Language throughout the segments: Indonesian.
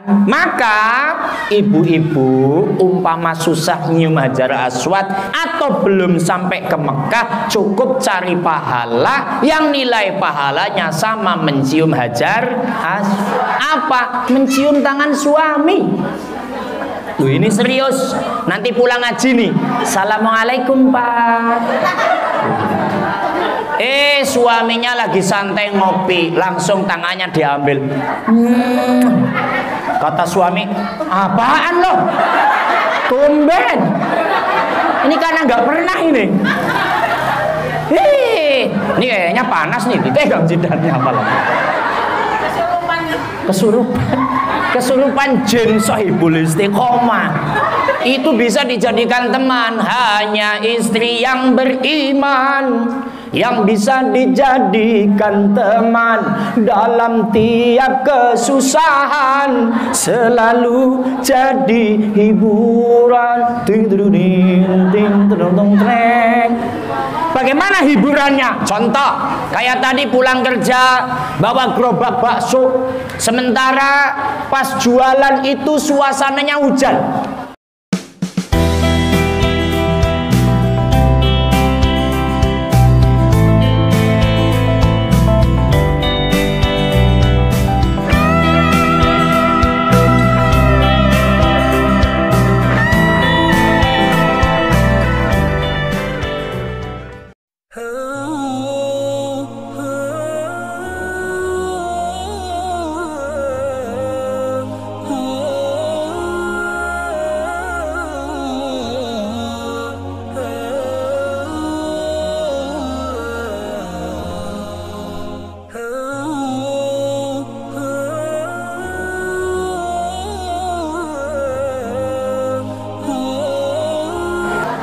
Maka ibu-ibu umpama susah nyium Hajar Aswad atau belum sampai ke Mekah, cukup cari pahala yang nilai pahalanya sama mencium Hajar Aswad. Apa? Mencium tangan suami. Loh, ini serius. Nanti pulang ngaji nih, Assalamualaikum Pak. Suaminya lagi santai ngopi, langsung tangannya diambil. Kata suami, apaan lo? Tumben. Ini karena nggak pernah ini. Ini kayaknya panas nih, dipegang jidatnya malah. Kesurupan jin Sohibul Istiqomah. Itu bisa dijadikan teman. Hanya istri yang beriman yang bisa dijadikan teman dalam tiap kesusahan, selalu jadi hiburan. Bagaimana hiburannya? Contoh, kayak tadi pulang kerja bawa gerobak bakso, sementara pas jualan itu suasananya hujan.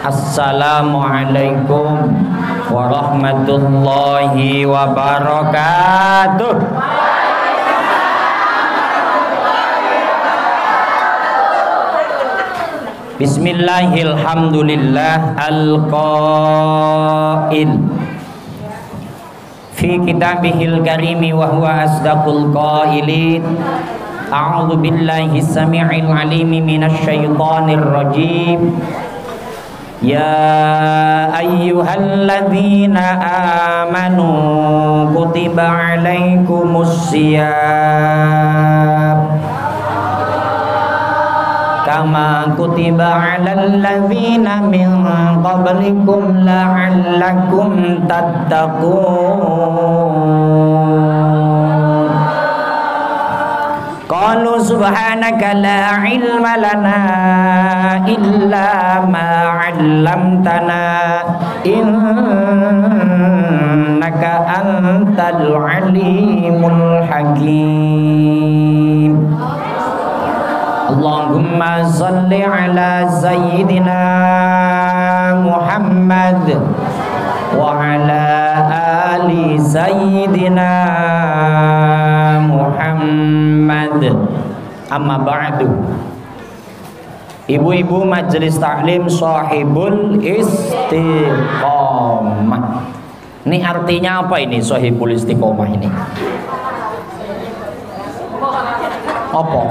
Assalamualaikum warahmatullahi wabarakatuh. Bismillahirrahmanirrahim. Al-qail fi kitabihil karimi wa huwa asdaqul qailin. A'udzu billahi samii'il 'aliim minasy syaithaanir rajiim. Ya ayyuhalladzina amanu kutiba alaikumus syiyam kama kutiba alal ladzina min qablikum la'allakum tattaqun. Qalu subhanaka la ilma lana illa ma 'allamtana innaka antal alimul hakim. Allahumma shalli ala sayyidina Muhammad wa ala ali sayyidina Muhammad. Amma ba'du. Ibu-ibu majelis taklim Sohibul Istiqomah. Ini artinya apa ini Sohibul Istiqomah ini? Apa?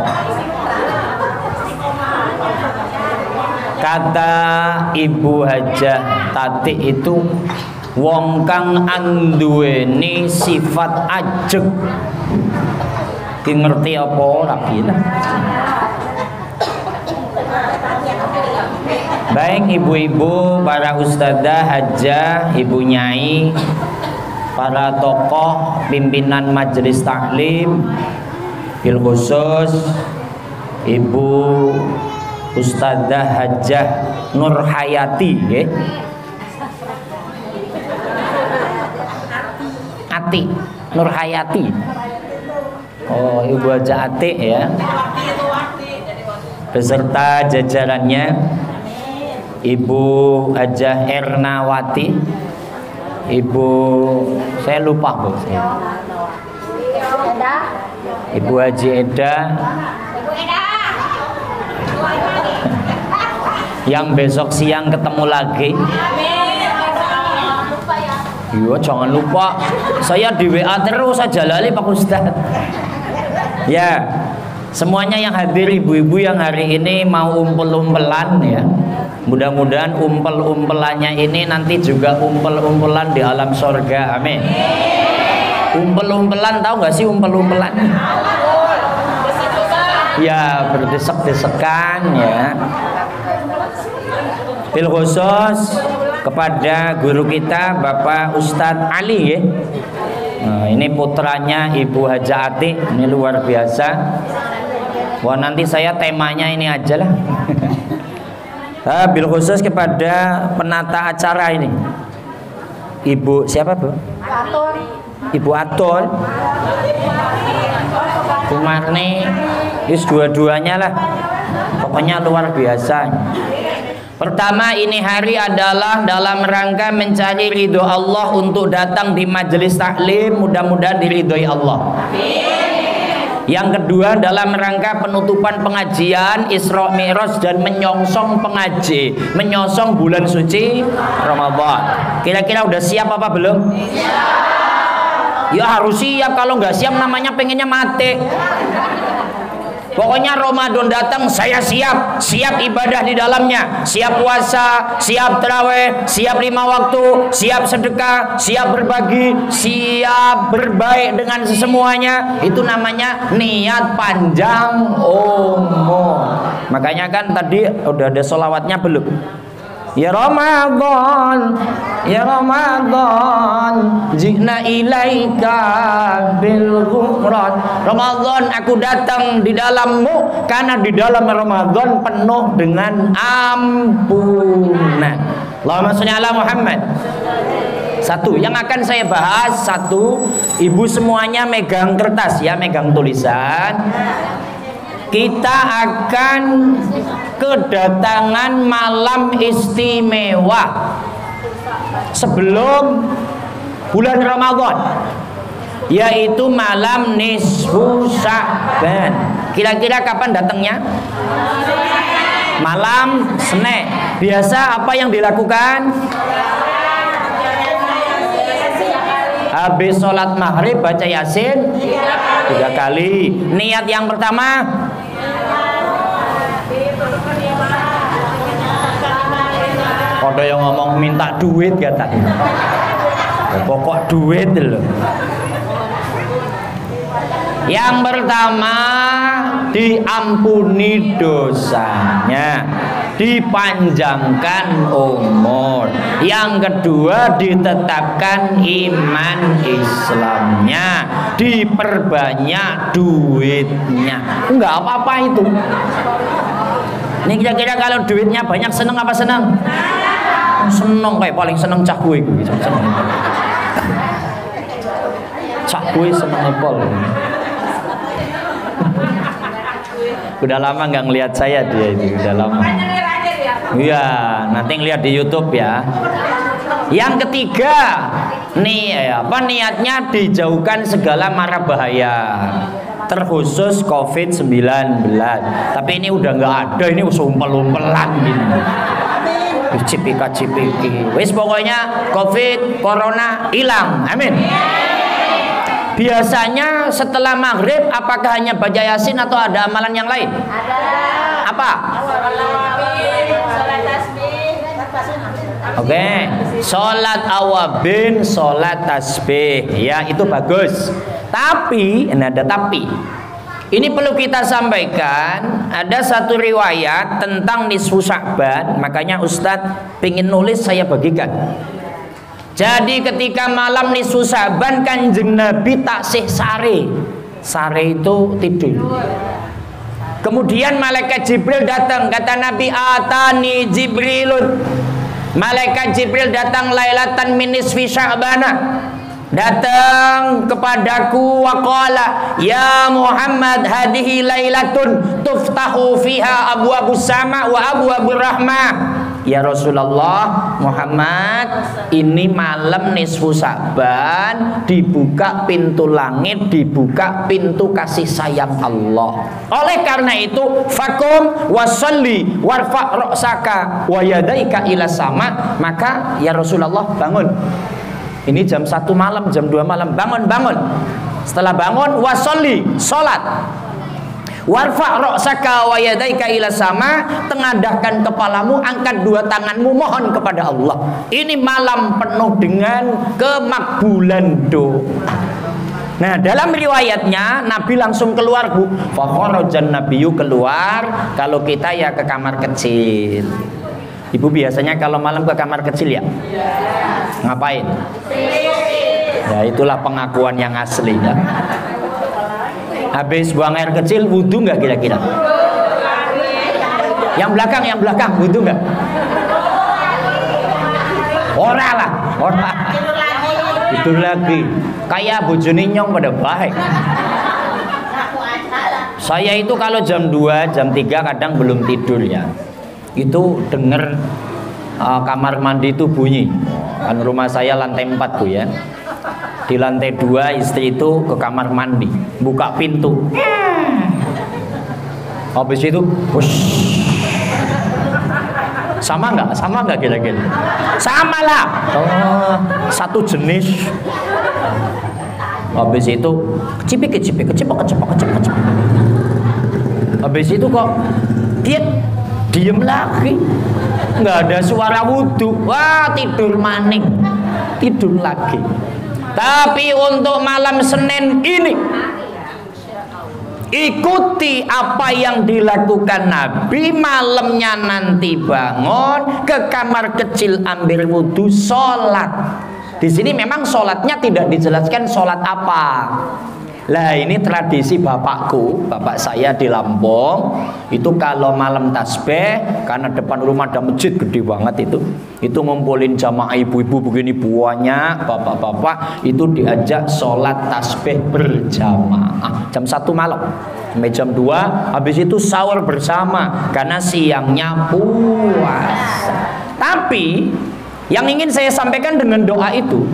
Kata Ibu Hajah Tati itu wong kang anduweni sifat ajeg. Ki ngerti apa ora bila. Baik ibu-ibu, para ustadzah, hajah, ibu nyai, para tokoh pimpinan majelis taklim, bil khusus Ibu Ustadzah Hajah Nur Hayati, ya. Ati Nur Hayati. Oh, Ibu Hajah Ati ya. Beserta jajarannya Ibu Hajah Ernawati, Ibu saya lupa Bu. Ibu Haji Eda. Yang besok siang ketemu lagi. Iya, jangan lupa. Saya di WA terus saja lali Pak Ustadz. Ya, Semuanya yang hadir, ibu-ibu yang hari ini mau umpel-umpelan ya. Mudah-mudahan umpel-umpelannya ini nanti juga umpel-umpelan di alam sorga. Amin. Umpel-umpelan, tahu nggak sih umpel-umpelan? Ya, berdesek-desekan ya. Bil khusus kepada guru kita Bapak Ustadz Ali ya. Nah, ini putranya Ibu Haja Atik, ini luar biasa. Wah, nanti saya temanya ini aja lah. Bil khusus kepada penata acara ini, Ibu siapa Bu? Atul. Ibu Atul, Bu Marni, is dua-duanya lah. Pokoknya luar biasa. Pertama, ini hari adalah dalam rangka mencari ridho Allah untuk datang di majelis taklim, mudah-mudahan diridhoi Allah. Yang kedua, dalam rangka penutupan pengajian Isra Mi'raj dan menyongsong pengaji, menyongsong bulan suci Ramadan. Kira-kira udah siap apa belum? Ya harus siap, kalau nggak siap namanya pengennya mati. Pokoknya Ramadan datang saya siap, siap ibadah di dalamnya, siap puasa, siap tarawih, siap 5 waktu, siap sedekah, siap berbagi, siap berbaik dengan semuanya. Itu namanya niat panjang umur. Makanya kan tadi udah ada sholawatnya belum? Ya Ramadan, ya Ramadan, jina ilaika bil ghufran. Ramadan, aku datang di dalammu karena di dalam Ramadan penuh dengan ampunan. Allahumma sholli ala Muhammad. Satu yang akan saya bahas, satu, ibu semuanya megang kertas ya, megang tulisan. Kita akan kedatangan malam istimewa sebelum bulan Ramadan, yaitu malam nisfu Sya'ban. Kira-kira kapan datangnya? Malam Senin. Biasa apa yang dilakukan? Habis sholat maghrib baca Yasin 3 kali. Niat yang pertama, ada yang ngomong minta duit katanya. Pokok duit loh. Yang pertama, diampuni dosanya, dipanjangkan umur. Yang kedua, ditetapkan iman Islamnya, diperbanyak duitnya. Enggak apa-apa itu. Ini kira-kira kalau duitnya banyak seneng apa seneng? Seneng, kayak paling seneng cah gue gitu. Cah gue seneng Apple. Udah lama nggak ngelihat saya dia itu, udah lama. Iya, nanti ngelihat di YouTube ya. Yang ketiga, nih apa niatnya dijauhkan segala mara bahaya, terkhusus COVID-19. Tapi ini udah nggak ada, ini umpel-umpelan gini. Cipika-cipiki. Wis pokoknya COVID, Corona hilang. Amin. Biasanya setelah maghrib apakah hanya baca Yasin atau ada amalan yang lain? Ada. Apa? Oke, sholat awabin, sholat tasbih, ya itu bagus. Tapi, ini ada tapi. Ini perlu kita sampaikan. Ada satu riwayat tentang nisfu Sya'ban, makanya Ustadz pingin nulis saya bagikan. Jadi ketika malam nisfu Sya'ban Kanjeng Nabi taksih sare. Sare itu tidur. Kemudian malaikat Jibril datang, kata Nabi, atani Jibrilun. Malaikat Jibril datang lailatan min nisfi Sya'bana. Datang kepadaku waqala ya Muhammad hadhihi lailatun tuftahu fiha abwabus sama wa abwabur rahmah. Ya Rasulullah Muhammad, ini malam nisfu Sya'ban, dibuka pintu langit, dibuka pintu kasih sayang Allah. Oleh karena itu fakum wasalli warfa' ra'saka wa yadaika ila sama. Maka ya Rasulullah bangun. Ini jam 1 malam, jam 2 malam, bangun. Setelah bangun wasolli, sholat. Warfa' ra'saka wa yadaika ila sama, tengadahkan kepalamu, angkat dua tanganmu, mohon kepada Allah. Ini malam penuh dengan kemakbulan doa. Nah, dalam riwayatnya Nabi langsung keluar, Bu. Fa kharajan nabiyyu, keluar. Kalau kita ya ke kamar kecil. Ibu biasanya kalau malam ke kamar kecil ya? Ngapain? Ya itulah pengakuan yang asli ya. Habis buang air kecil, wudhu nggak kira-kira? Yang belakang wudhu nggak? Ora lah, ora. Tidur lagi. Kayak bojone nyong pada baik. Saya itu kalau jam 2, jam 3 kadang belum tidur ya. Itu denger kamar mandi itu bunyi. Kan rumah saya lantai 4 Bu ya. Di lantai 2 istri itu ke kamar mandi, buka pintu. Habis itu, wush. Sama nggak kira-kira? Sama lah. Oh, satu jenis. Habis itu kecipik. Habis itu kok dia diem lagi, nggak ada suara wudhu. Wah, tidur maning, tidur lagi. Tapi untuk malam Senin ini, ikuti apa yang dilakukan Nabi. Malamnya nanti bangun, ke kamar kecil, ambil wudhu, sholat. Di sini memang sholatnya tidak dijelaskan sholat apa. Lah ini tradisi bapakku, bapak saya di Lampung. Itu kalau malam tasbih, karena depan rumah ada masjid gede banget itu ngumpulin jamaah ibu-ibu begini banyak, bapak-bapak itu diajak sholat tasbih berjamaah jam 1 malam sampai jam 2. Habis itu sahur bersama karena siangnya puasa. Tapi yang ingin saya sampaikan dengan doa itu,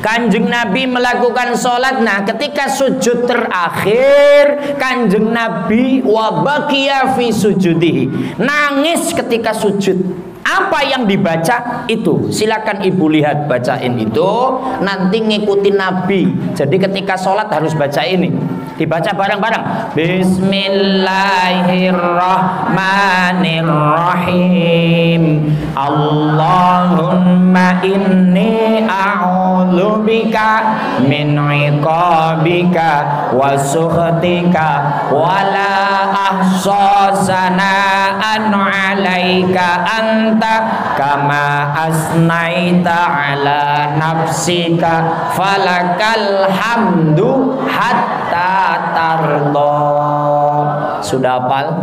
Kanjeng Nabi melakukan sholat. Nah, ketika sujud terakhir, Kanjeng Nabi wabakia fi sujudihi, nangis ketika sujud. Apa yang dibaca itu? Silakan ibu lihat, bacain itu. Nanti ngikutin Nabi. Jadi ketika sholat harus baca ini. Dibaca bareng-bareng. Bismillahirrahmanirrahim. Allahumma inni a'udzubika min iqabika wa sukhtika wa la ahsa sana'an 'alaika anta kama asnaita 'ala nafsika falakal hamdu hatta tardo. Sudah hafal?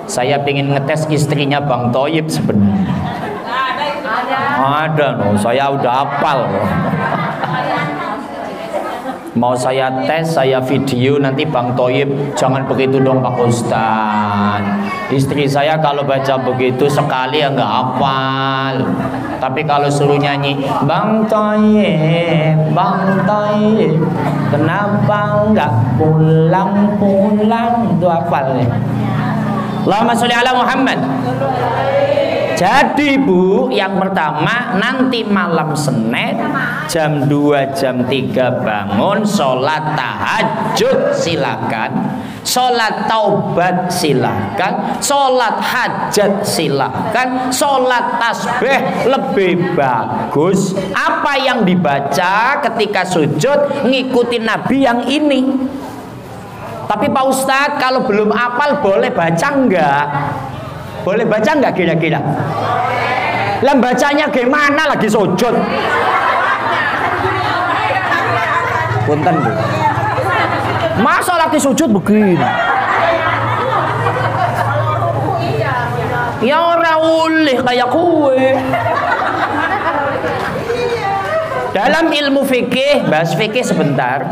Saya pengen ngetes istrinya Bang Toyib sebenarnya. Ada loh, saya udah hafal. Mau saya tes, saya video nanti Bang Toyib, jangan begitu dong Pak Ustaz. Istri saya kalau baca begitu sekali ya nggak hafal. Tapi kalau suruh nyanyi Bang Toyib, kenapa nggak pulang-pulang, itu hafal nih. Allahumma sholli ala Muhammad. Jadi Bu, yang pertama nanti malam Senin jam 2 jam 3 bangun, sholat tahajud silakan, sholat taubat silakan, sholat hajat silakan, sholat tasbih lebih bagus. Apa yang dibaca ketika sujud ngikutin Nabi yang ini. Tapi Pak Ustadz, kalau belum hafal boleh baca enggak? Boleh baca enggak kira-kira? Lah bacanya gimana lagi sujud? Punten Bu. Masa lagi sujud begini? Ya ora ulih kayak kue. Dalam ilmu fikih, bahas fikih sebentar.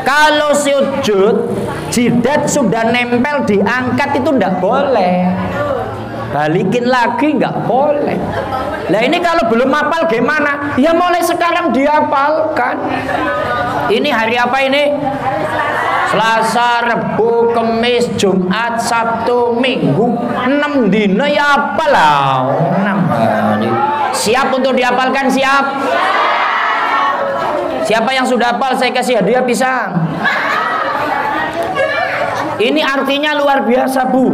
Kalau sujud, jidat sudah nempel diangkat itu ndak boleh. Balikin lagi nggak boleh. Nah ini kalau belum hafal gimana? Ya mulai sekarang dihafalkan. Ini hari apa ini? Selasa, Rabu, Kamis, Jumat, Sabtu, Minggu, 6 dino ya apalah. 6 hari. Siap untuk dihafalkan? Siap? Siapa yang sudah hafal saya kasih hadiah pisang. Ini artinya luar biasa, Bu.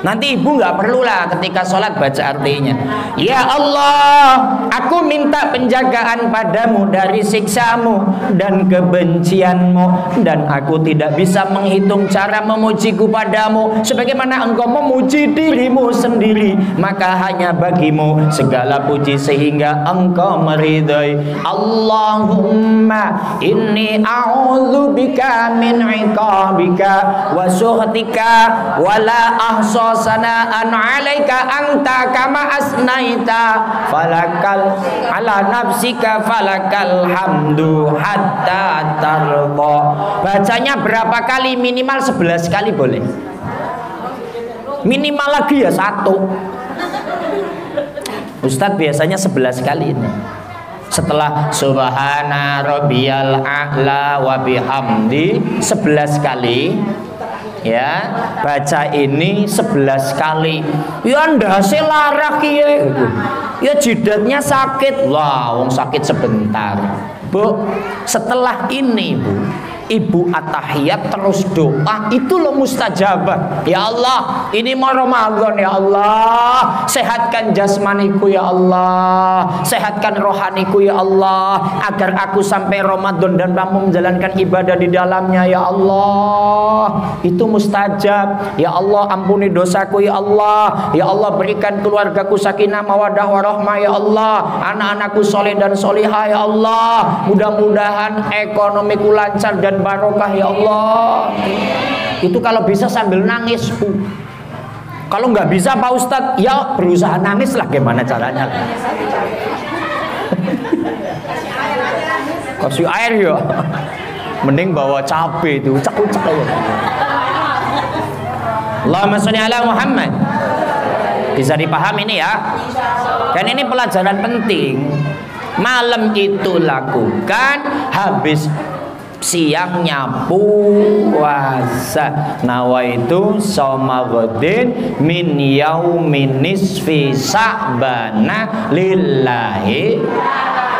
Nanti ibu nggak perlulah ketika sholat baca artinya. Ya Allah, aku minta penjagaan padamu dari siksamu dan kebencianmu, dan aku tidak bisa menghitung cara memujiku padamu sebagaimana engkau memuji dirimu sendiri, maka hanya bagimu segala puji sehingga engkau meridhai. Allahumma inni a'udzubika min iqabika wa suhtika wa la ahsa sana'an 'alaika anta kama asnaita falakal ala nafsika falakal hamdu hatta tarda. Bacanya berapa kali? Minimal 11 kali boleh. Minimal lagi ya 1. Ustadz biasanya 11 kali ini. Setelah subhana rabbiyal a'la wa bihamdi 11 kali, ya, baca ini 11 kali. Ya ndase larah kiye gitu. Ya jidatnya sakit. Wah, wong sakit sebentar. Bu, setelah ini, Bu, ibu at-tahiyat terus doa, itu loh mustajabah. Ya Allah, ini mau Ramadan ya Allah, sehatkan jasmaniku ya Allah, sehatkan rohaniku ya Allah, agar aku sampai Ramadan dan mampu menjalankan ibadah di dalamnya ya Allah. Itu mustajab. Ya Allah, ampuni dosaku ya Allah. Ya Allah, berikan keluargaku sakinah mawaddah warahmah ya Allah, anak-anakku soleh dan solihah ya Allah. Mudah-mudahan ekonomiku lancar dan barokah ya Allah. Itu kalau bisa sambil nangis, Bu. Kalau nggak bisa Pak Ustadz, ya berusaha nangis lah, gimana caranya. Kasih air ya. Mending bawa cabai itu, ucak-ucak aja. Allahumma sholli ala Muhammad. Bisa dipahami ini ya. Dan ini pelajaran penting. Malam itu lakukan, habis siangnya puasa. Nawaitu shauma ghadin min yaumin nisfi sa'bana lillahi.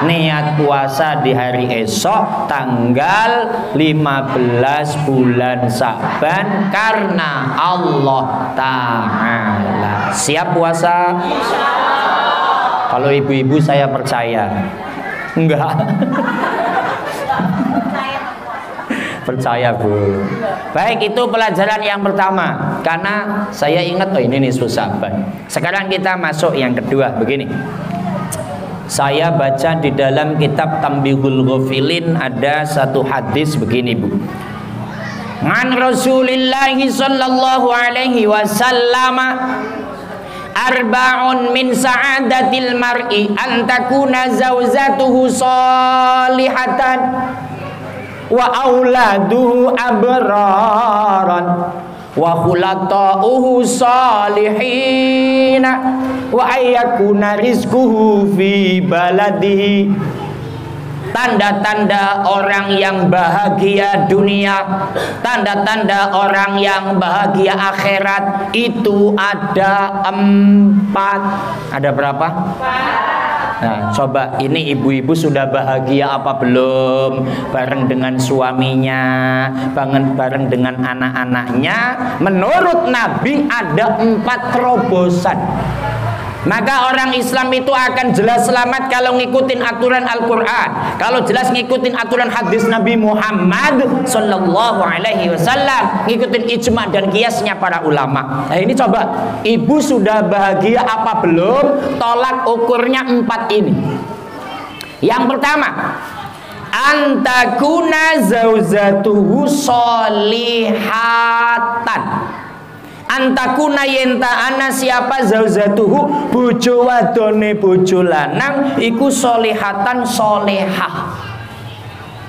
Niat puasa di hari esok tanggal 15 bulan Sa'ban karena Allah Ta'ala. Siap puasa? Kalau ibu-ibu saya percaya. Enggak. Percaya, Bu. Baik, itu pelajaran yang pertama. Karena saya ingat, oh ini nih Sa'ban. Sekarang kita masuk yang kedua. Begini, saya baca di dalam kitab Tambihul Ghafilin ada satu hadis begini, Bu. An Rasulillahi sallallahu alaihi wasallam, arba'un min sa'adatil mar'i an takuna zawjatuhu salihatan wa auladuhu abraran wa khulata'uhu salihina wa ayyakuna rizquhu fi baladihi. Tanda-tanda orang yang bahagia dunia, tanda-tanda orang yang bahagia akhirat itu ada 4. Ada berapa? 4. Nah, coba ini ibu-ibu sudah bahagia apa belum? Bareng dengan suaminya, bareng dengan anak-anaknya. Menurut Nabi ada 4 terobosan. Maka orang Islam itu akan jelas selamat kalau ngikutin aturan Al-Quran, kalau jelas ngikutin aturan hadis Nabi Muhammad Sallallahu Alaihi Wasallam, ngikutin ijma dan kiasnya para ulama. Nah ini coba, ibu sudah bahagia apa belum? Tolak ukurnya 4 ini. Yang pertama, antakuna zauzatuhu solihatan. Antakuna yenta ana siapa zauzatuhu bojo wadone bojo lanang iku solihatan solehah.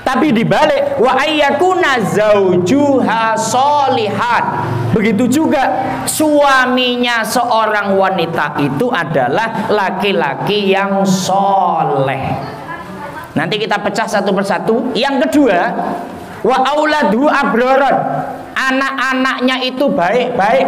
Tapi dibalik, wa ayyakuna zaujuha solihat. Begitu juga suaminya seorang wanita itu adalah laki-laki yang soleh. Nanti kita pecah satu persatu. Yang kedua, wa auladu abroron, anak-anaknya itu baik-baik.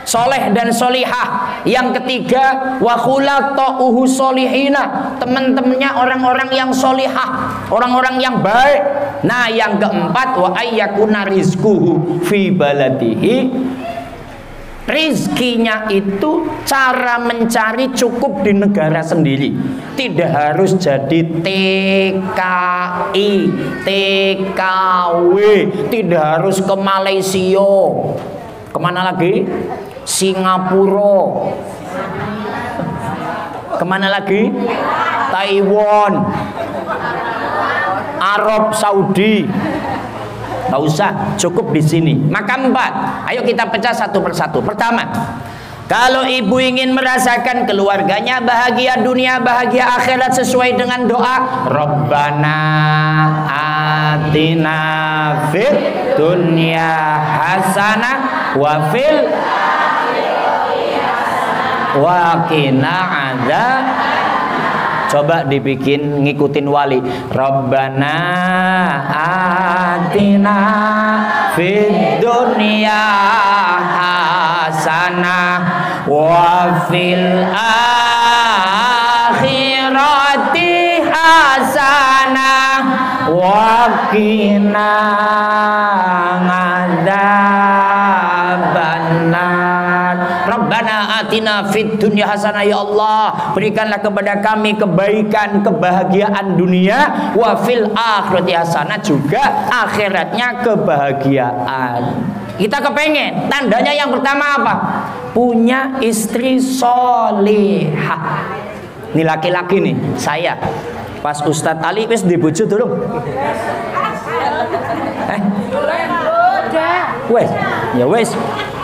soleh dan solihah. Yang ketiga, wa khulatauhu solihina, teman-temannya orang-orang yang solihah, orang-orang yang baik. Nah, yang keempat, wa ayyakuna rizquhu fi baladihi, rizkinya itu cara mencari cukup di negara sendiri, tidak harus jadi TKI, TKW, tidak harus ke Malaysia. Kemana lagi? Singapura. Kemana lagi? Taiwan, Arab Saudi. Nggak usah, cukup di sini. Maka 4. Ayo kita pecah satu persatu. Pertama, kalau ibu ingin merasakan keluarganya bahagia dunia, bahagia akhirat sesuai dengan doa, Rabbana atina fid dunya hasanah wa fil wa qina adzab. Coba dibikin ngikutin wali. Rabbana atina fid dunya hasanah wa fil akhirati hasanah wa qina adzabannar. Rabbana atina fid dunya hasanah, ya Allah, berikanlah kepada kami kebaikan, kebahagiaan dunia, wa fil akhirati hasanah, juga akhiratnya kebahagiaan. Kita kepengen, tandanya yang pertama apa? Punya istri solihah. Ini laki-laki nih, saya pas Ustadz Ali wis dibojo durung?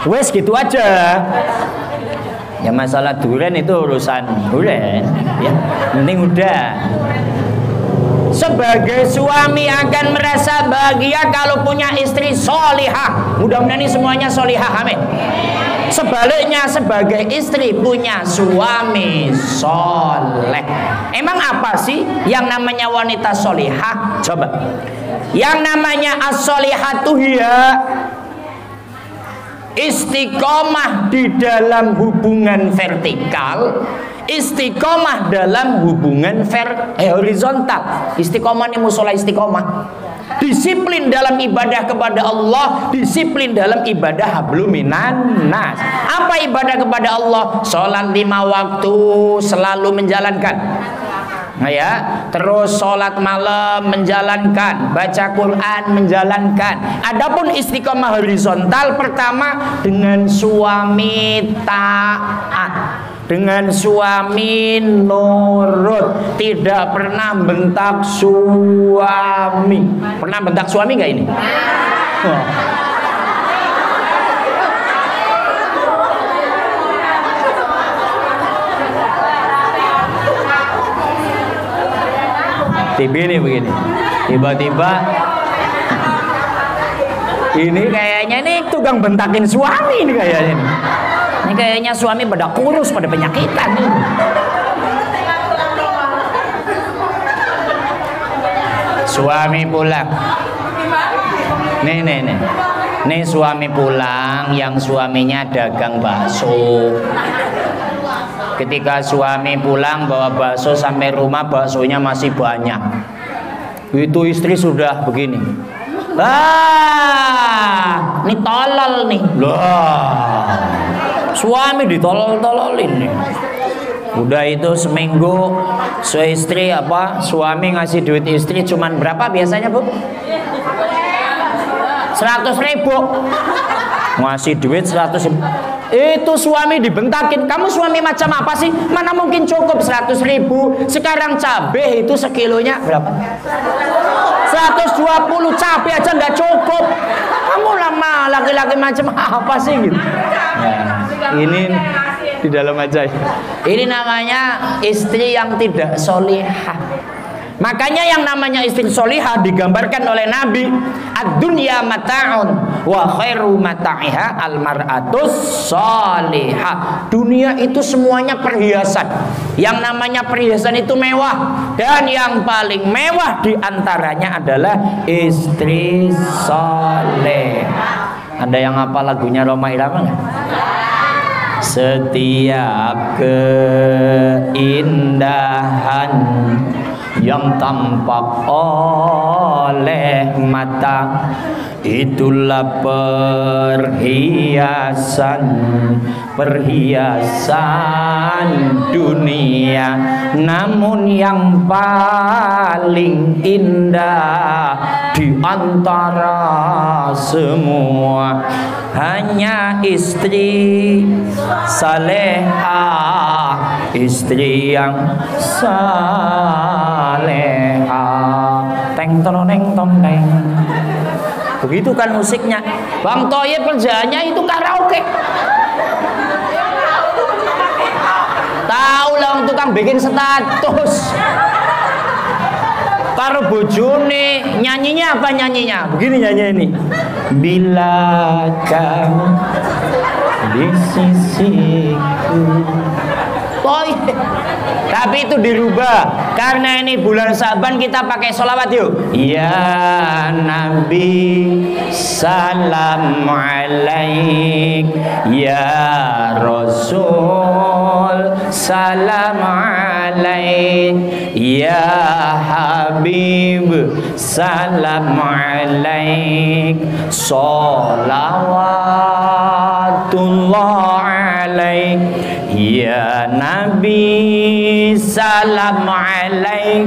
Wes gitu aja. Ya masalah duren itu urusan duren, ya. Penting udah. Sebagai suami akan merasa bahagia kalau punya istri solihah. Mudah-mudahan ini semuanya solihah, amin. Sebaliknya, sebagai istri punya suami soleh. Emang apa sih yang namanya wanita solihah? Coba. Yang namanya as-solihatu hiya istiqomah di dalam hubungan vertikal, istiqomah dalam hubungan horizontal. Istiqomah ini musola istiqomah. Disiplin dalam ibadah kepada Allah, disiplin dalam ibadah habluminan nas. Apa ibadah kepada Allah? Sholat 5 waktu selalu menjalankan. Nah ya, terus sholat malam menjalankan, baca Quran menjalankan. Adapun istiqomah horizontal, pertama dengan suami taat, dengan suami nurut, tidak pernah bentak suami. Pernah bentak suami nggak ini? Oh. Ini begini, tiba-tiba ini kayaknya nih tukang bentakin suami ini kayaknya nih. Ini kayaknya suami pada kurus, pada penyakitan nih. Suami pulang. Nih suami pulang, yang suaminya dagang bakso. Ketika suami pulang bawa bakso sampai rumah, baksonya masih banyak. Itu istri sudah begini. Ini tolol nih. Lah, suami ditolol-tololin nih. Udah itu seminggu, suami ngasih duit istri cuman berapa biasanya, Bu? 100.000. Ngasih duit 100.000. Itu suami dibentakin. Kamu suami macam apa sih? Mana mungkin cukup 100.000. Sekarang cabai itu sekilonya berapa? 120. Cabai aja nggak cukup. Kamu lama laki-laki macam apa sih gitu? Nah, ini di dalam aja. Ini namanya istri yang tidak solihah. Makanya yang namanya istri solihah digambarkan oleh Nabi, ad-dunya mata'un wa khairu mata'iha al-mar'atus solihah. Dunia itu semuanya perhiasan. Yang namanya perhiasan itu mewah, dan yang paling mewah diantaranya adalah istri soleh. Ada yang apa lagunya Roma Irama nggak? setiap keindahan yang tampak oleh mata itulah perhiasan dunia, namun yang paling indah di antara semua hanya istri salehah, istri yang salehah. Teng toneng tong teng. Begitu kan musiknya. Bang Thoyib kerjanya itu karaoke. Tahu lah tukang bikin status. Karo bojone nyanyinya apa nyanyinya? Begini nyanyi ini. Bila kamu di sisiku. Tapi itu dirubah karena ini bulan Sa'ban, kita pakai sholawat yuk. Ya Nabi salam alaik, ya Rasul salam alaik, ya Habib salam alaik, sholawatullah alaik, ya Nabi salam alaik,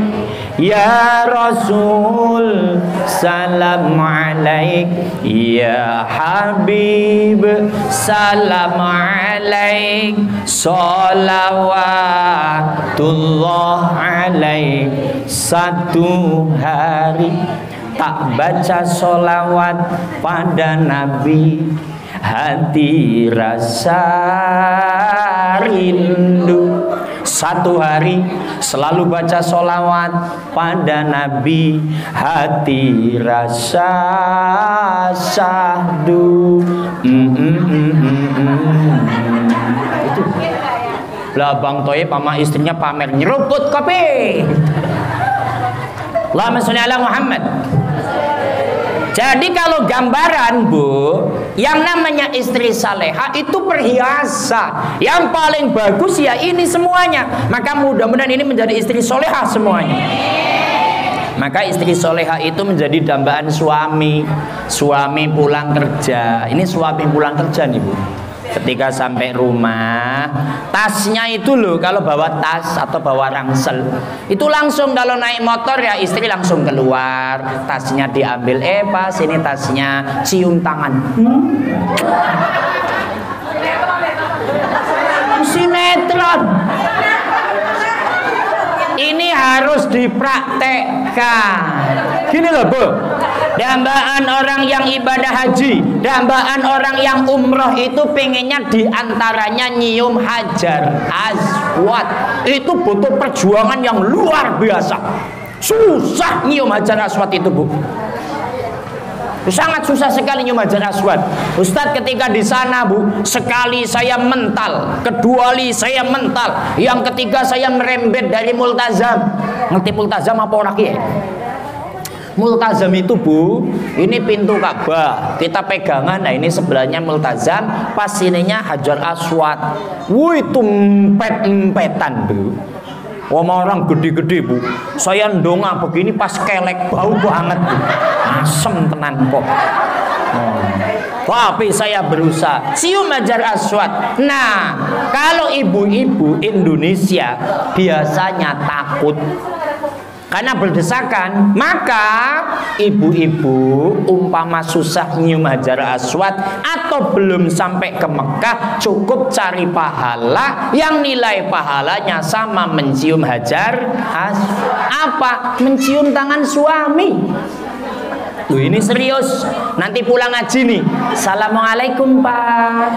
ya Rasul salam alaik, ya Habib salam alaik, sholawatullah alaik. Satu hari tak baca sholawat pada Nabi, hati rasa rindu. Satu hari selalu baca sholawat pada Nabi, hati rasa syahdu. Itu lah Bang Thoyib sama istrinya pamer nyeruput kopi. Allahumma sholli ala Muhammad. Jadi kalau gambaran Bu, yang namanya istri salehah itu perhiasan. Yang paling bagus ya ini semuanya. Maka mudah-mudahan ini menjadi istri solehah semuanya. Maka istri solehah itu menjadi dambaan suami. Suami pulang kerja. Ini suami pulang kerja nih Bu. Ketika sampai rumah, tasnya itu loh, kalau bawa tas atau bawa ransel itu langsung, kalau naik motor ya istri langsung keluar, tasnya diambil, pas ini tasnya, cium tangan. Sinetron ini harus dipraktekkan. Gini loh Bu, dambaan orang yang ibadah haji, dambaan orang yang umroh itu pengennya diantaranya nyium hajar aswad. Itu butuh perjuangan yang luar biasa. Susah nyium hajar aswad itu Bu. Sangat susah sekali nyium hajar aswad. Ustadz ketika di sana Bu, sekali saya mental, kedua kali saya mental, yang ketiga saya merembet dari multazam. Ngerti multazam apa orang ya? Multazam itu Bu, ini pintu Ka'bah, kita pegangan, nah ini sebelahnya multazam, pas ininya hajar aswad. Wuh itu empet-empetan Bu. Orang gede-gede Bu, saya ndonga begini pas kelek bau banget Bu, asem tenan kok. Tapi saya berusaha cium hajar aswad. Nah, kalau ibu-ibu Indonesia biasanya takut karena berdesakan, maka ibu-ibu umpama susah nyium hajar aswad atau belum sampai ke Mekah, cukup cari pahala yang nilai pahalanya sama mencium hajar aswad. Apa? Mencium tangan suami. Loh ini serius. Nanti pulang ngaji nih, assalamualaikum Pak.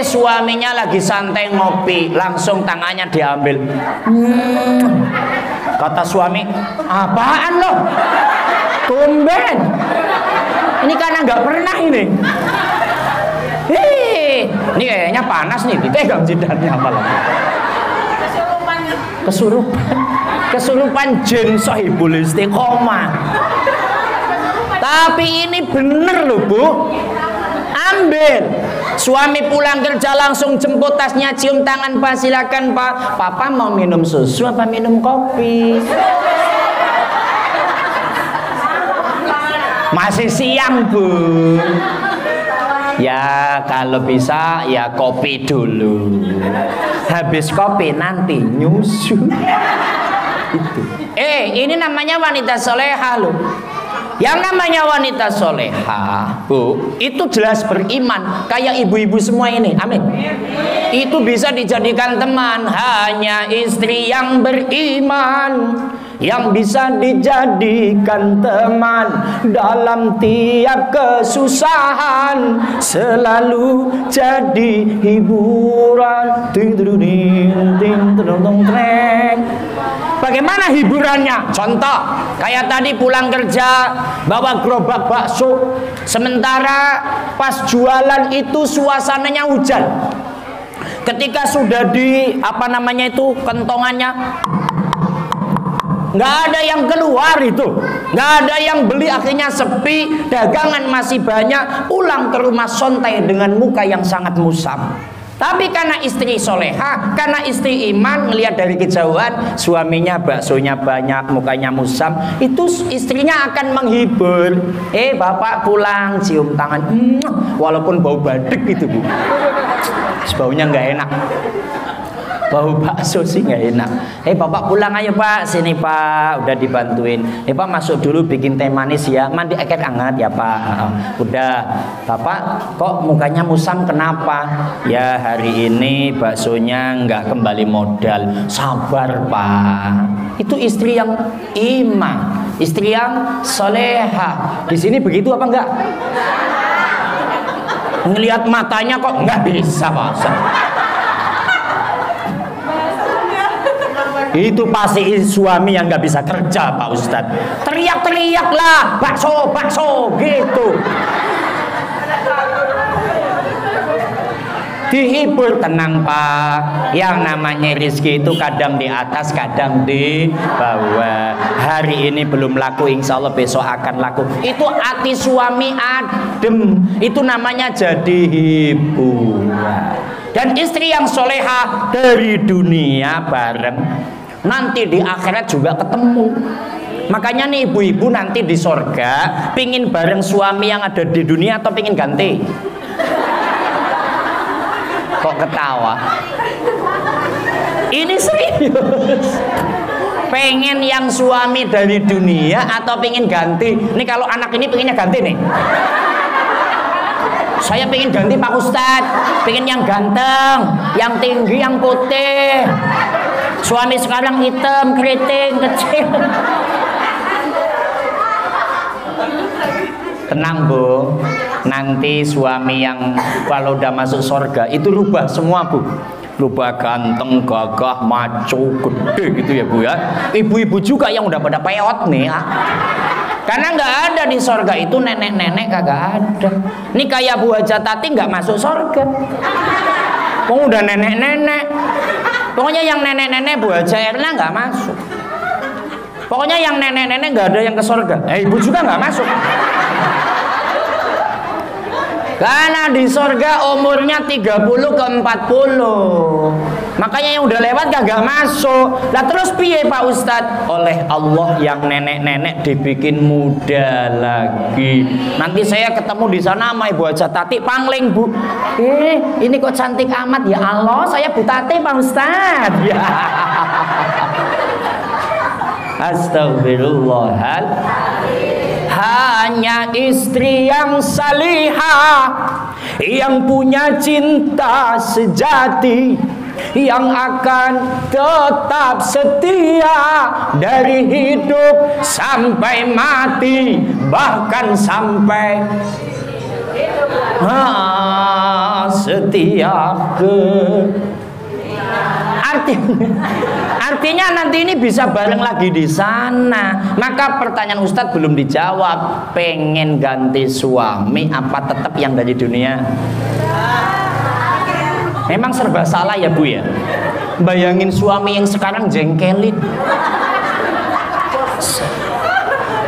Suaminya lagi santai ngopi, langsung tangannya diambil. Kata suami, apaan loh? Tumben. Ini karena nggak pernah ini. Ini kayaknya panas nih, dipegang jidatnya malah. Kesurupan jin Sohibul Istiqomah. Tapi ini bener loh Bu. ambil. Suami pulang kerja langsung jemput tasnya, cium tangan, Pak, silakan Pak. Papa mau minum susu apa minum kopi? Masih siang, Bu. Ya kalau bisa ya kopi dulu. Habis kopi nanti nyusu. Itu. Ini namanya wanita soleha loh. Yang namanya wanita soleha, Bu, itu jelas beriman. Kayak ibu-ibu semua ini, amin. Itu bisa dijadikan teman. Hanya istri yang beriman yang bisa dijadikan teman dalam tiap kesusahan, selalu jadi hiburan. Bagaimana hiburannya? Contoh, kayak tadi pulang kerja bawa gerobak bakso, sementara pas jualan itu suasananya hujan. Ketika sudah di kentongannya, nggak ada yang keluar, itu nggak ada yang beli, akhirnya sepi, dagangan masih banyak. Pulang ke rumah sontai dengan muka yang sangat musam. Tapi karena istri soleha, karena istri iman, melihat dari kejauhan suaminya baksonya banyak, mukanya musam, itu istrinya akan menghibur. Bapak pulang, cium tangan, walaupun bau badek itu, Bu. Baunya nggak enak. Bau bakso sih nggak enak. Bapak pulang ayo Pak, sini Pak, udah dibantuin. Pak masuk dulu bikin teh manis ya, mandi air hangat ya Pak. Udah. Bapak kok mukanya musam kenapa? Ya hari ini baksonya nggak kembali modal. Sabar Pak. Itu istri yang iman, istri yang soleha. Di sini begitu apa enggak? Ngelihat matanya kok nggak bisa Pak. Itu pasti suami yang nggak bisa kerja Pak Ustadz. Teriak-teriaklah, bakso, bakso, gitu. Dihibur, tenang Pak. Yang namanya rezeki itu kadang di atas, kadang di bawah. Hari ini belum laku, insya Allah besok akan laku. Itu hati suami adem. Itu namanya jadi hiburan. Dan istri yang soleha dari dunia bareng, nanti di akhirat juga ketemu. Makanya nih ibu-ibu nanti di sorga pingin bareng suami yang ada di dunia atau pingin ganti? Kok ketawa? Ini serius. Pengen yang suami dari dunia atau pingin ganti? Nih kalau anak ini pengennya ganti nih. Saya pengen ganti Pak Ustadz, pengen yang ganteng, yang tinggi, yang putih. Suami sekarang hitam, keriting, kecil. Tenang Bu, nanti suami yang kalau udah masuk surga itu rubah semua Bu. Rubah ganteng, gagah, maco, gede gitu ya Bu ya. Ibu-ibu juga yang udah pada peot nih ya. Karena nggak ada di sorga itu nenek-nenek, kagak ada. Ini kayak Bu Haja Tati nggak masuk sorga. Udah nenek-nenek. Pokoknya yang nenek-nenek Bu Haja Erna nggak masuk. Pokoknya yang nenek-nenek nggak ada yang ke sorga. Ibu juga nggak masuk. Karena di sorga umurnya 30 ke 40. Makanya yang udah lewat kagak masuk. Lah terus piye Pak Ustadz? Oleh Allah yang nenek-nenek dibikin muda lagi. Nanti saya ketemu di sana sama Ibu Haja Tati pangling Bu. Ini kok cantik amat ya Allah. Saya Bu Tati Pak Ustadz. Ya. Astagfirullahaladzim. Hanya istri yang salihah, yang punya cinta sejati, yang akan tetap setia dari hidup sampai mati, bahkan sampai setia ke. Artinya nanti ini bisa bareng lagi di sana. Maka pertanyaan Ustadz belum dijawab. Pengen ganti suami apa tetap yang dari dunia? Memang serba salah ya Bu ya. Bayangin suami yang sekarang jengkelin.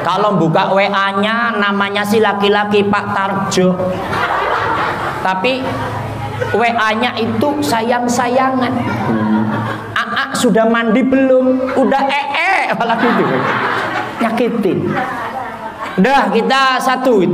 Kalau buka WA-nya namanya si laki-laki Pak Tarjo. tapi WA-nya itu sayang-sayangan. Sudah mandi belum? Udah malah gitu. Nyakitin. Udah kita satu.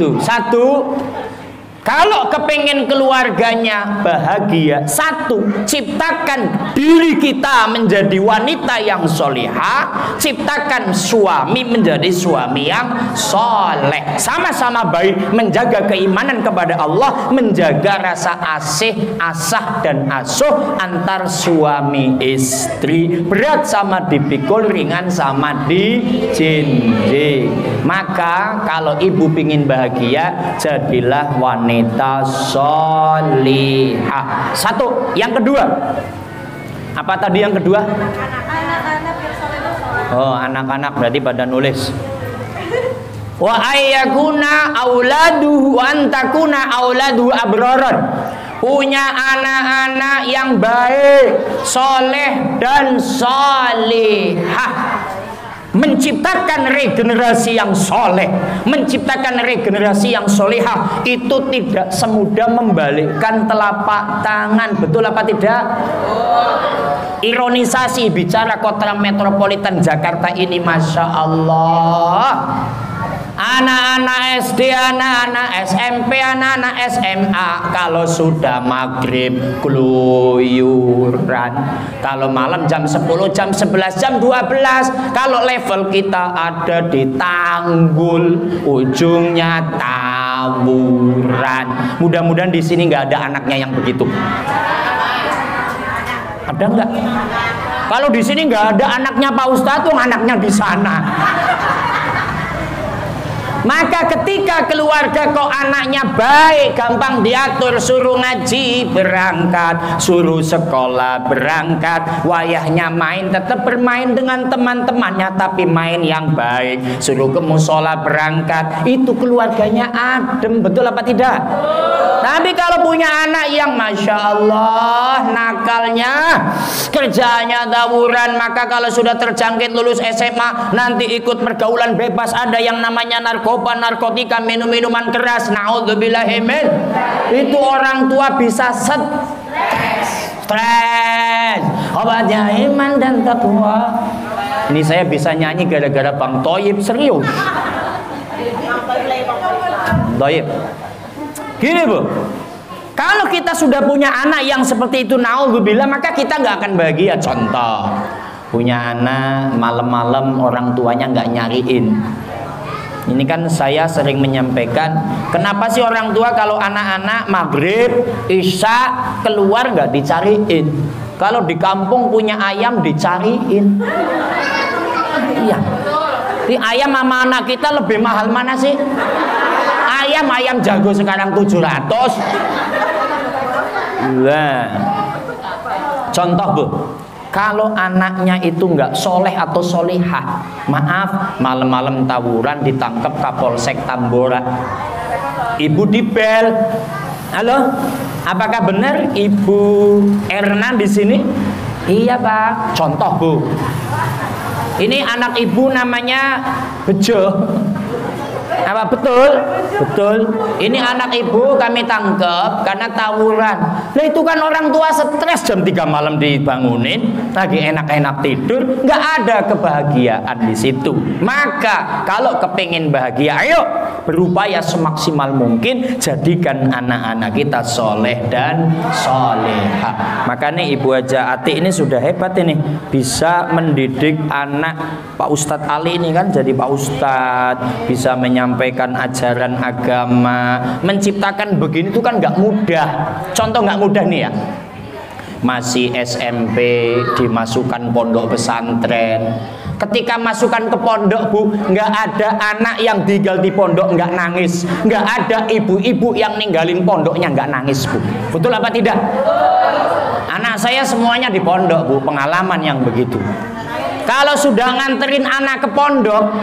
Kalau kepengen keluarganya bahagia, satu, ciptakan diri kita menjadi wanita yang solihah, ciptakan suami menjadi suami yang soleh. Sama-sama baik, menjaga keimanan kepada Allah, menjaga rasa asih, asah dan asuh antar suami istri. Berat sama dipikul, ringan sama dijinjing. Maka kalau ibu pingin bahagia, jadilah wanita solihah. Satu. Yang kedua, apa tadi yang kedua? Oh, anak-anak berarti pada nulis. Wa ayyakuna auladuhu antakuna auladuhu abroron. Punya anak-anak yang baik, soleh dan solihah. Menciptakan regenerasi yang soleh, menciptakan regenerasi yang solehah itu tidak semudah membalikkan telapak tangan. Betul apa tidak? Ironisasi bicara kota metropolitan Jakarta ini, Masya Allah, anak-anak SD, anak-anak SMP, anak-anak SMA kalau sudah maghrib keluyuran, kalau malam jam 10, jam 11, jam 12, kalau level kita ada di Tanggul, ujungnya tawuran. Mudah-mudahan di sini nggak ada anaknya yang begitu. Ada nggak? Kalau di sini nggak ada anaknya Pak Ustadz, tuh anaknya di sana. Maka ketika keluarga kok anaknya baik, gampang diatur, suruh ngaji berangkat, suruh sekolah berangkat, wayahnya main tetap bermain dengan teman-temannya tapi main yang baik, suruh ke musola berangkat, itu keluarganya adem. Betul apa tidak? Tapi kalau punya anak yang Masya Allah nakalnya, kerjanya tawuran, maka kalau sudah terjangkit lulus SMA nanti ikut pergaulan bebas, ada yang namanya narkotika, minum-minuman keras, naudzubillahimin. Itu orang tua bisa stres. Obatnya iman dan takwa. Ini saya bisa nyanyi gara-gara Bang Toyib, serius. Toyib. Gini Bu, kalau kita sudah punya anak yang seperti itu, naudzubillah, maka kita nggak akan bahagia. Contoh, punya anak malam-malam orang tuanya nggak nyariin. Ini kan saya sering menyampaikan, kenapa sih orang tua kalau anak-anak maghrib, isya keluar nggak dicariin? Kalau di kampung punya ayam dicariin. Iya. Di ayam sama anak kita lebih mahal mana sih? Ayam jago sekarang 700. Nah, contoh Bu, kalau anaknya itu nggak soleh atau solihah, maaf, malam-malam tawuran ditangkap Kapolsek Tambora, ibu dibel. Halo, apakah benar Ibu Erna di sini? Iya Pak. Contoh Bu, ini anak ibu namanya Bejo. Apa betul? Betul. Ini anak ibu kami tangkap karena tawuran. Nah itu kan orang tua stres, jam 3 malam dibangunin, lagi enak-enak tidur, nggak ada kebahagiaan di situ. Maka kalau kepingin bahagia, ayo berupaya semaksimal mungkin jadikan anak-anak kita soleh dan soleha. Makanya Ibu Haja Ati ini sudah hebat ini, bisa mendidik anak Pak Ustadz Ali ini kan jadi Pak Ustadz, bisa menyampaikan ajaran agama, menciptakan begini itu kan nggak mudah. Contoh nggak mudah nih ya, masih SMP dimasukkan pondok pesantren. Ketika masukkan ke pondok Bu, nggak ada anak yang tinggal di pondok nggak nangis, nggak ada ibu-ibu yang ninggalin pondoknya nggak nangis Bu. Betul apa tidak? Anak saya semuanya di pondok Bu, pengalaman yang begitu. Kalau sudah nganterin anak ke pondok,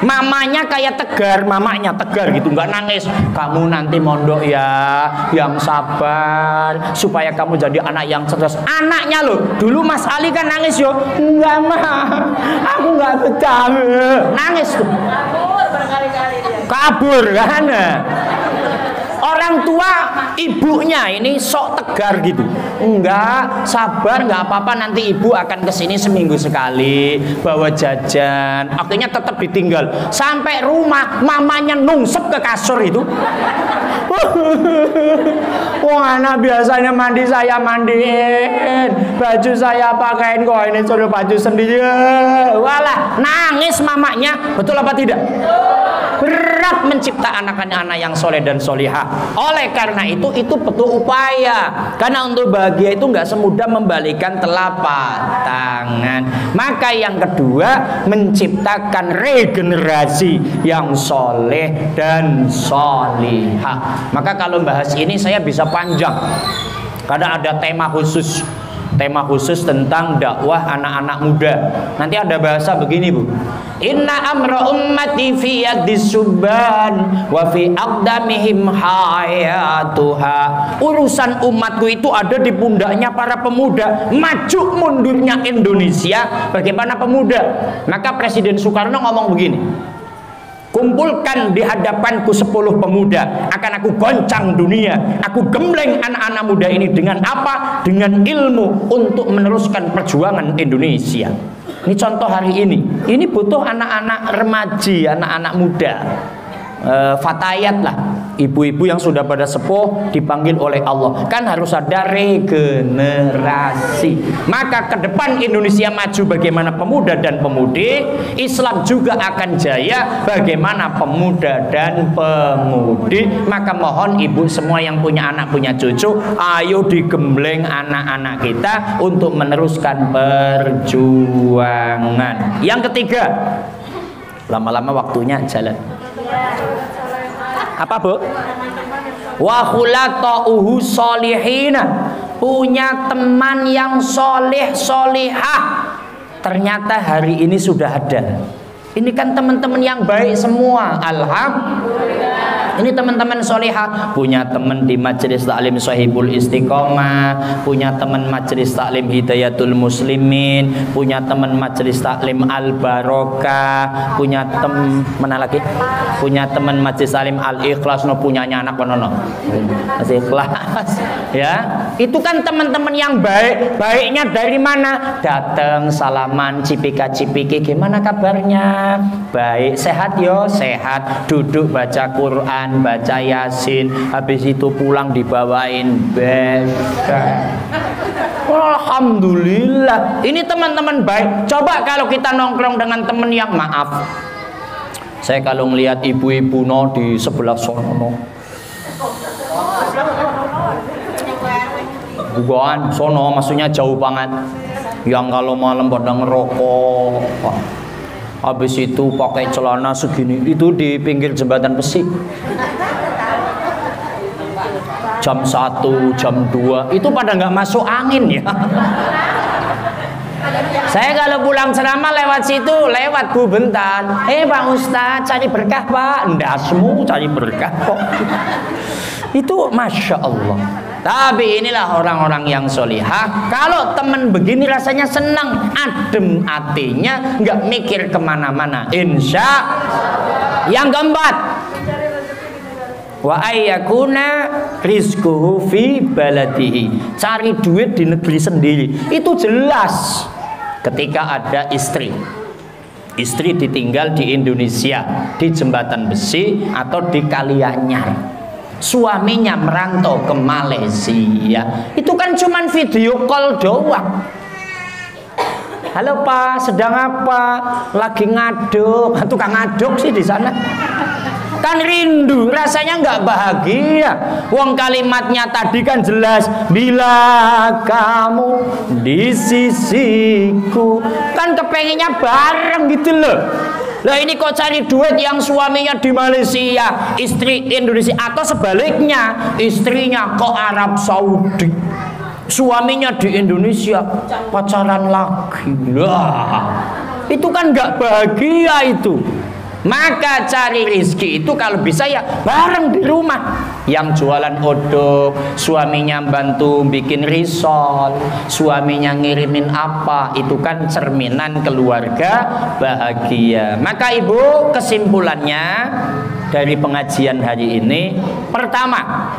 mamanya kayak tegar, mamanya tegar gitu, nggak nangis. Kamu nanti mondok ya, yang sabar, supaya kamu jadi anak yang cerdas. Anaknya loh, dulu Mas Ali kan nangis yo, enggak mah, aku nggak betah, nangis tuh, kabur berkali-kali dia. Kabur kan? Orang tua ibunya ini sok tegar gitu. Enggak, sabar, enggak apa-apa, nanti ibu akan kesini seminggu sekali bawa jajan. Akhirnya tetap ditinggal. Sampai rumah mamanya nungsep ke kasur itu. Wah, anak biasanya mandi saya mandiin, baju saya pakaiin, kok ini suruh baju sendiri. Walah, nangis mamanya. Betul apa tidak? Berat mencipta anak-anak yang soleh dan solihah. Oleh karena itu betul upaya. Karena untuk bahagia itu nggak semudah membalikan telapak tangan. Maka yang kedua, menciptakan regenerasi yang soleh dan solihah. Maka kalau bahas ini saya bisa panjang, karena ada tema khusus tentang dakwah anak-anak muda. Nanti ada bahasa begini, Bu. Inna amra ummati fi yadis subban wa fi aqdamihim hayatuha. Urusan umatku itu ada di pundaknya para pemuda. Maju mundurnya Indonesia bagaimana pemuda. Maka Presiden Soekarno ngomong begini, kumpulkan di hadapanku 10 pemuda, akan aku goncang dunia. Aku gembleng anak-anak muda ini dengan apa? Dengan ilmu untuk meneruskan perjuangan Indonesia. Ini contoh hari ini. Ini butuh anak-anak remaja, anak-anak muda, fatayat lah. Ibu-ibu yang sudah pada sepuh dipanggil oleh Allah. Kan harus ada regenerasi. Maka ke depan Indonesia maju bagaimana pemuda dan pemudi, Islam juga akan jaya bagaimana pemuda dan pemudi. Maka mohon ibu semua yang punya anak, punya cucu, ayo digembleng anak-anak kita untuk meneruskan perjuangan. Yang ketiga, lama-lama waktunya jalan. Apa, Bu? Wa khulaqauhu solihina, punya teman yang soleh solihah. Ternyata hari ini sudah ada. Ini kan teman-teman yang baik semua. Alhamdulillah. Ini teman-teman solihah. Punya teman di Majelis Taklim Sohibul Istiqomah, punya teman Majelis Taklim Hidayatul Muslimin, punya teman Majelis Taklim Al Barokah, punya mana lagi? Punya teman Majelis Taklim Al Ikhlas. No, punyanya anak Al Ikhlas. Ya, itu kan teman-teman yang baik. Baiknya dari mana? Datang salaman, cipika-cipiki, gimana kabarnya? Baik, sehat yo, sehat. Duduk baca Quran, baca Yasin, habis itu pulang dibawain beda. Alhamdulillah, ini teman-teman baik. Coba kalau kita nongkrong dengan teman yang, maaf, saya kalau ngelihat ibu-ibu no di sebelah sono, bukan sono, maksudnya jauh banget, yang kalau malam pada ngerokok, habis itu pakai celana segini, itu di pinggir jembatan besi. Jam 1, jam 2 itu pada nggak masuk angin ya. Saya kalau pulang ceramah lewat situ, lewat Bu bentar. Pak Ustadz, cari berkah Pak. Ndasmu cari berkah kok. Itu Masya Allah. Tapi inilah orang-orang yang solihah. Kalau teman begini rasanya senang, adem hatinya, nggak mikir kemana-mana. Insya Allah. Yang keempat, wa ayyakuna rizquhu fi baladihi, cari duit di negeri sendiri. Itu jelas. Ketika ada istri ditinggal di Indonesia, di Jembatan Besi atau di Kalianyar, suaminya merantau ke Malaysia, itu kan cuman video call doang. Halo Pak, sedang apa? Lagi ngaduk. Tukang ngaduk sih di sana. Kan rindu, rasanya nggak bahagia. Wong kalimatnya tadi kan jelas, bila kamu di sisiku. Kan kepengennya bareng gitu loh. Lah ini kok cari duit yang suaminya di Malaysia, istri Indonesia, atau sebaliknya, istrinya ke Arab Saudi, suaminya di Indonesia, pacaran lagi. Lah, itu kan nggak bahagia itu. Maka cari rizki itu kalau bisa ya bareng di rumah. Yang jualan odok, suaminya bantu bikin risol, suaminya ngirimin apa, itu kan cerminan keluarga bahagia. Maka ibu, kesimpulannya dari pengajian hari ini, pertama,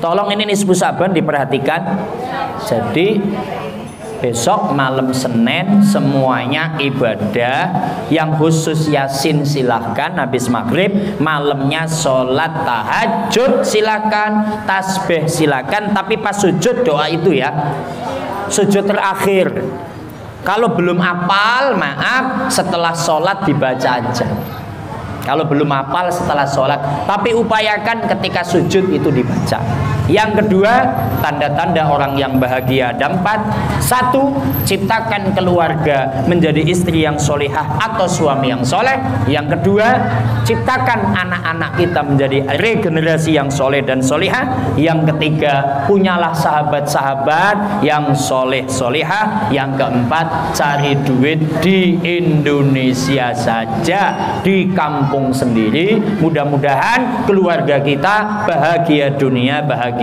Tolong ini nisfu Sa'ban diperhatikan. Jadi besok malam Senin semuanya ibadah. Yang khusus Yasin silahkan habis maghrib. Malamnya sholat tahajud silahkan, tasbih silahkan. Tapi pas sujud doa itu ya, sujud terakhir. Kalau belum hafal, maaf, setelah sholat dibaca aja. Kalau belum hafal setelah sholat, tapi upayakan ketika sujud itu dibaca. Yang kedua, tanda-tanda orang yang bahagia ada 4. 1, ciptakan keluarga menjadi istri yang solehah atau suami yang soleh. Yang kedua, ciptakan anak-anak kita menjadi regenerasi yang soleh dan solehah. Yang ketiga, punyalah sahabat-sahabat yang soleh solehah. Yang keempat, cari duit di Indonesia saja, di kampung sendiri. Mudah-mudahan keluarga kita bahagia dunia, bahagia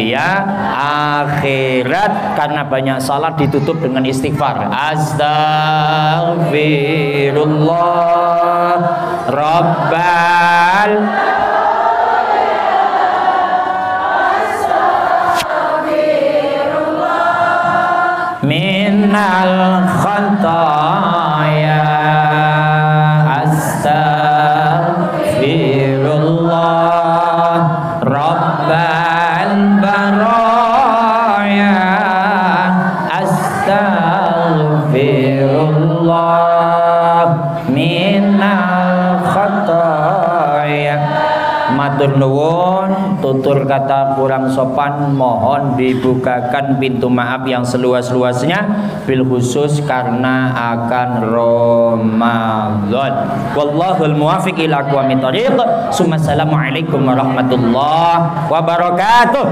akhirat. Karena banyak salat ditutup dengan istighfar. Astaghfirullah Rabbal minal khataya. Astaghfirullah Rabbal baraya. Astaghfirullah minal khataya. Matur nuwun, tutur kata kurang sopan mohon dibukakan pintu maaf yang seluas-luasnya, bil khusus karena akan Ramadan. Wallahul muwaffiq ila aqwamit thoriq. Assalamualaikum warahmatullahi wabarakatuh.